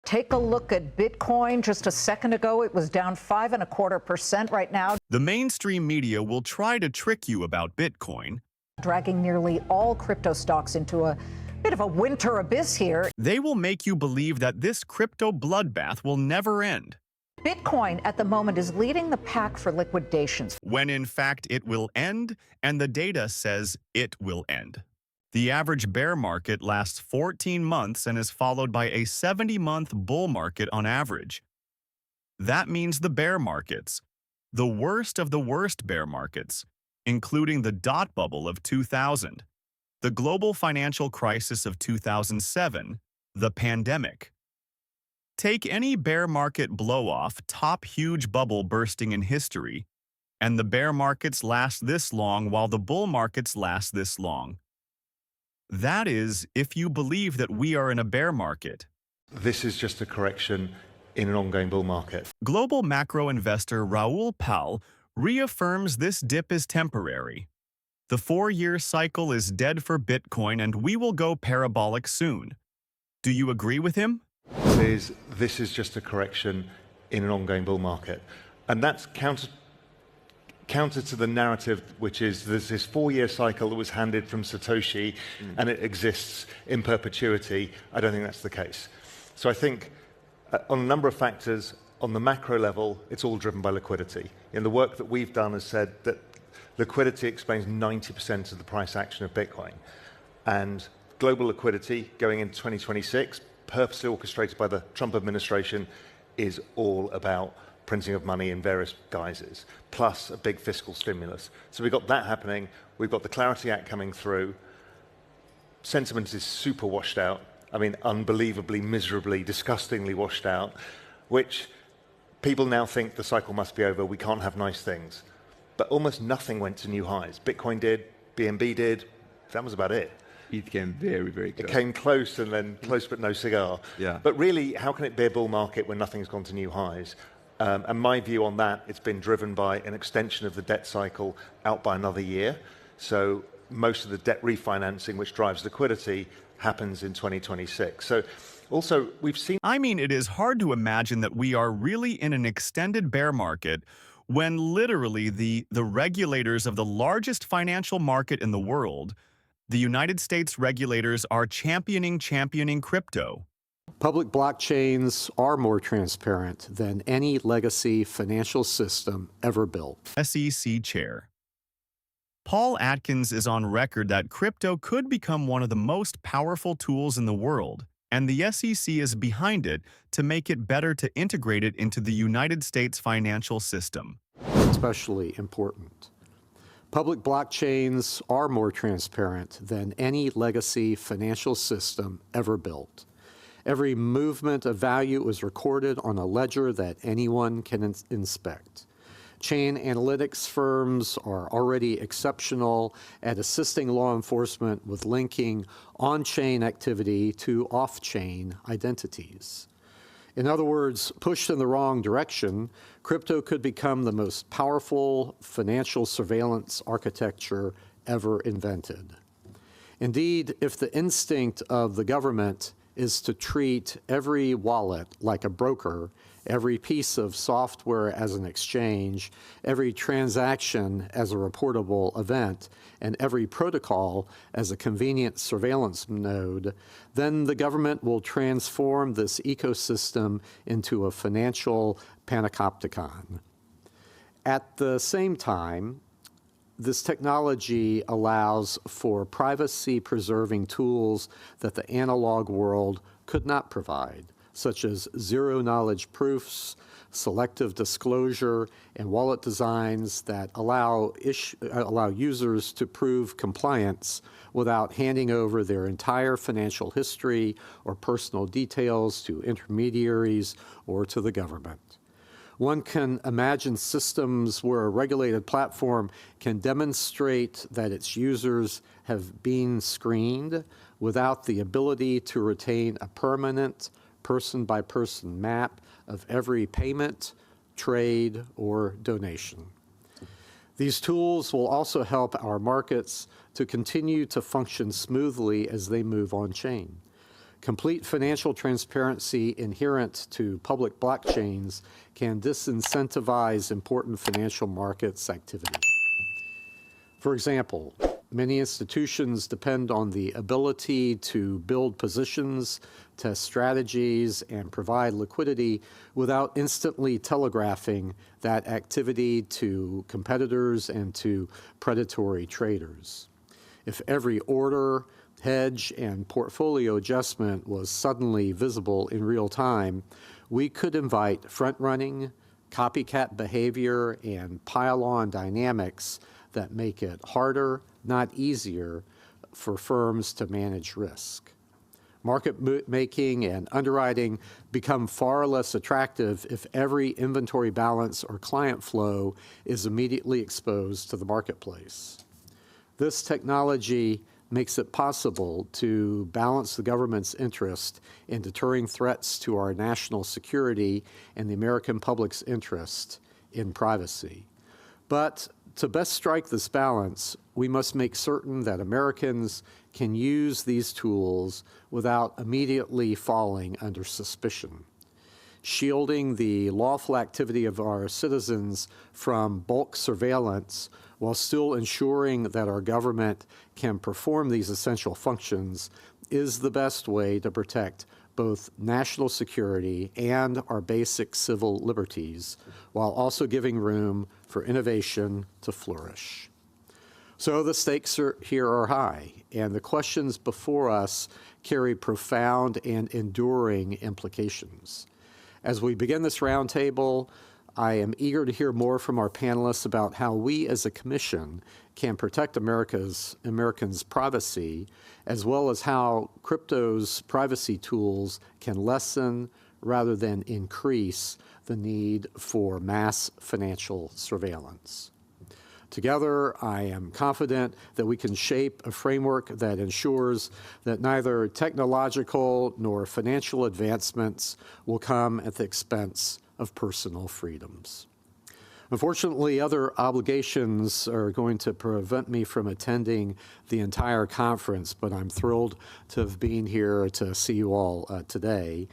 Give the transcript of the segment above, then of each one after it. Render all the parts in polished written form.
Take a look at Bitcoin. Just a second ago, it was down 5.25% right now, The mainstream media will try to trick you about Bitcoin. dragging nearly all crypto stocks into a bit of a winter abyss here. They will make you believe that this crypto bloodbath will never end, Bitcoin at the moment is leading the pack for liquidations. when in fact it will end, and the data says it will end. The average bear market lasts 14 months and is followed by a 70-month bull market on average. That means the bear markets, the worst of the worst bear markets, including the dot bubble of 2000, the global financial crisis of 2007, the pandemic. Take any bear market blow-off, top huge bubble bursting in history, and the bear markets last this long while the bull markets last this long. That is, if you believe that we are in a bear market. This is just a correction in an ongoing bull market. Global macro investor Raoul Pal reaffirms this dip is temporary. The 4-year cycle is dead for Bitcoin and we will go parabolic soon. Do you agree with him? This is just a correction in an ongoing bull market. And that's counter to the narrative, which is there's this 4-year cycle that was handed from Satoshi and it exists in perpetuity. I don't think that's the case. So I think on a number of factors, on the macro level, it's all driven by liquidity. And the work that we've done has said that liquidity explains 90% of the price action of Bitcoin. And global liquidity going into 2026, purposely orchestrated by the Trump administration, is all about printing of money in various guises, plus a big fiscal stimulus. So we've got that happening. We've got the Clarity Act coming through. Sentiment is super washed out. I mean, unbelievably, miserably, disgustingly washed out, which people now think the cycle must be over. We can't have nice things. But almost nothing went to new highs. Bitcoin did, BNB did. That was about it. It came very, very close. It came close and then close but no cigar. Yeah. But really, how can it be a bull market when nothing's gone to new highs? And my view on that, it's been driven by an extension of the debt cycle out by another year. So most of the debt refinancing, which drives liquidity, happens in 2026. So also, we've seen... I mean, it is hard to imagine that we are really in an extended bear market when literally the regulators of the largest financial market in the world, the United States regulators, are championing crypto. Public blockchains are more transparent than any legacy financial system ever built. SEC Chair Paul Atkins is on record that crypto could become one of the most powerful tools in the world, and the SEC is behind it to make it better to integrate it into the United States financial system. Especially important. Public blockchains are more transparent than any legacy financial system ever built. Every movement of value is recorded on a ledger that anyone can inspect. Chain analytics firms are already exceptional at assisting law enforcement with linking on-chain activity to off-chain identities. In other words, pushed in the wrong direction, crypto could become the most powerful financial surveillance architecture ever invented. Indeed, if the instinct of the government is to treat every wallet like a broker, every piece of software as an exchange, every transaction as a reportable event, and every protocol as a convenient surveillance node, then the government will transform this ecosystem into a financial panopticon. At the same time, this technology allows for privacy-preserving tools that the analog world could not provide, such as zero-knowledge proofs, selective disclosure, and wallet designs that allow users to prove compliance without handing over their entire financial history or personal details to intermediaries or to the government. One can imagine systems where a regulated platform can demonstrate that its users have been screened without the ability to retain a permanent person-by-person map of every payment, trade, or donation. These tools will also help our markets to continue to function smoothly as they move on-chain. Complete financial transparency inherent to public blockchains can disincentivize important financial markets activity. For example, many institutions depend on the ability to build positions, test strategies, and provide liquidity without instantly telegraphing that activity to competitors and to predatory traders. If every order, hedge, and portfolio adjustment was suddenly visible in real time, we could invite front-running, copycat behavior, and pile-on dynamics that make it harder, not easier, for firms to manage risk. Market making and underwriting become far less attractive if every inventory balance or client flow is immediately exposed to the marketplace. This technology makes it possible to balance the government's interest in deterring threats to our national security and the American public's interest in privacy. But to best strike this balance, we must make certain that Americans can use these tools without immediately falling under suspicion. Shielding the lawful activity of our citizens from bulk surveillance while still ensuring that our government can perform these essential functions is the best way to protect both national security and our basic civil liberties, while also giving room for innovation to flourish. So the stakes here are high, and the questions before us carry profound and enduring implications. As we begin this roundtable, I am eager to hear more from our panelists about how we as a commission can protect Americans' privacy, as well as how crypto's privacy tools can lessen rather than increase the need for mass financial surveillance. Together, I am confident that we can shape a framework that ensures that neither technological nor financial advancements will come at the expense of personal freedoms. Unfortunately, other obligations are going to prevent me from attending the entire conference, but I'm thrilled to have been here to see you all today.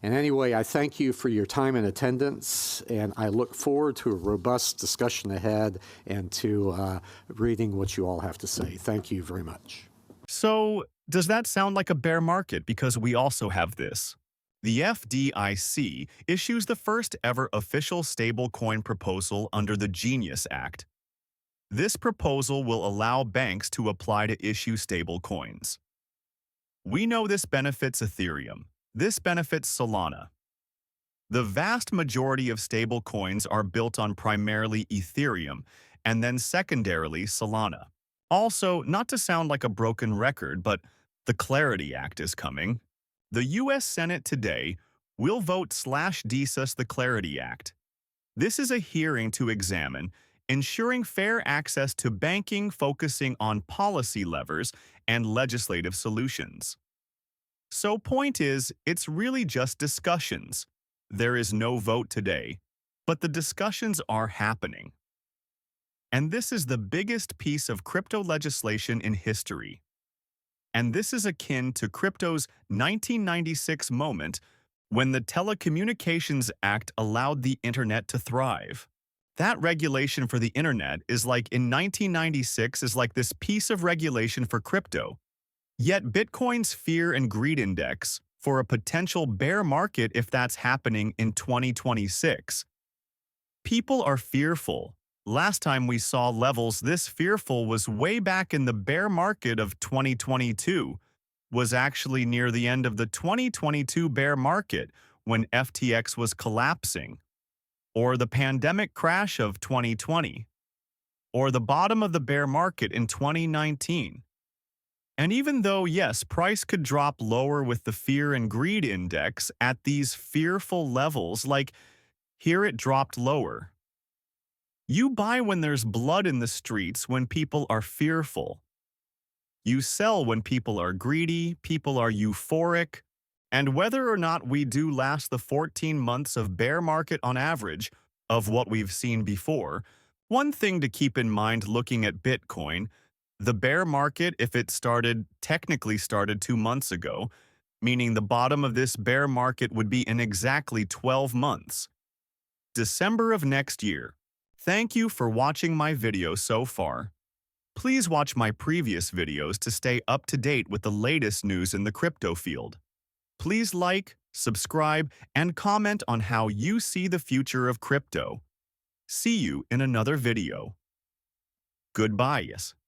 And anyway, I thank you for your time and attendance, and I look forward to a robust discussion ahead and to reading what you all have to say. Thank you very much. So, does that sound like a bear market? Because we also have this. The FDIC issues the first ever official stablecoin proposal under the Genius Act. This proposal will allow banks to apply to issue stablecoins. We know this benefits Ethereum. This benefits Solana. The vast majority of stablecoins are built on primarily Ethereum and then secondarily Solana. Also, not to sound like a broken record, but the Clarity Act is coming. The U.S. Senate today will vote/DCIS the Clarity Act. This is a hearing to examine ensuring fair access to banking, focusing on policy levers and legislative solutions. So point is, it's really just discussions. There is no vote today, but the discussions are happening. And this is the biggest piece of crypto legislation in history. And this is akin to crypto's 1996 moment when the Telecommunications Act allowed the internet to thrive. That regulation for the internet is like in 1996 is like this piece of regulation for crypto. Yet Bitcoin's Fear and Greed Index for a potential bear market if that's happening in 2026. People are fearful. Last time we saw levels this fearful was way back in the bear market of 2022, was actually near the end of the 2022 bear market when FTX was collapsing, or the pandemic crash of 2020, or the bottom of the bear market in 2019. And even though, yes, price could drop lower with the Fear and Greed Index at these fearful levels, like here it dropped lower. You buy when there's blood in the streets when people are fearful. You sell when people are greedy, people are euphoric, and whether or not we do last the 14 months of bear market on average of what we've seen before, one thing to keep in mind looking at Bitcoin, the bear market, if it technically started 2 months ago, meaning the bottom of this bear market would be in exactly 12 months. December of next year. Thank you for watching my video so far. Please watch my previous videos to stay up to date with the latest news in the crypto field. Please like, subscribe, and comment on how you see the future of crypto. See you in another video. Goodbye.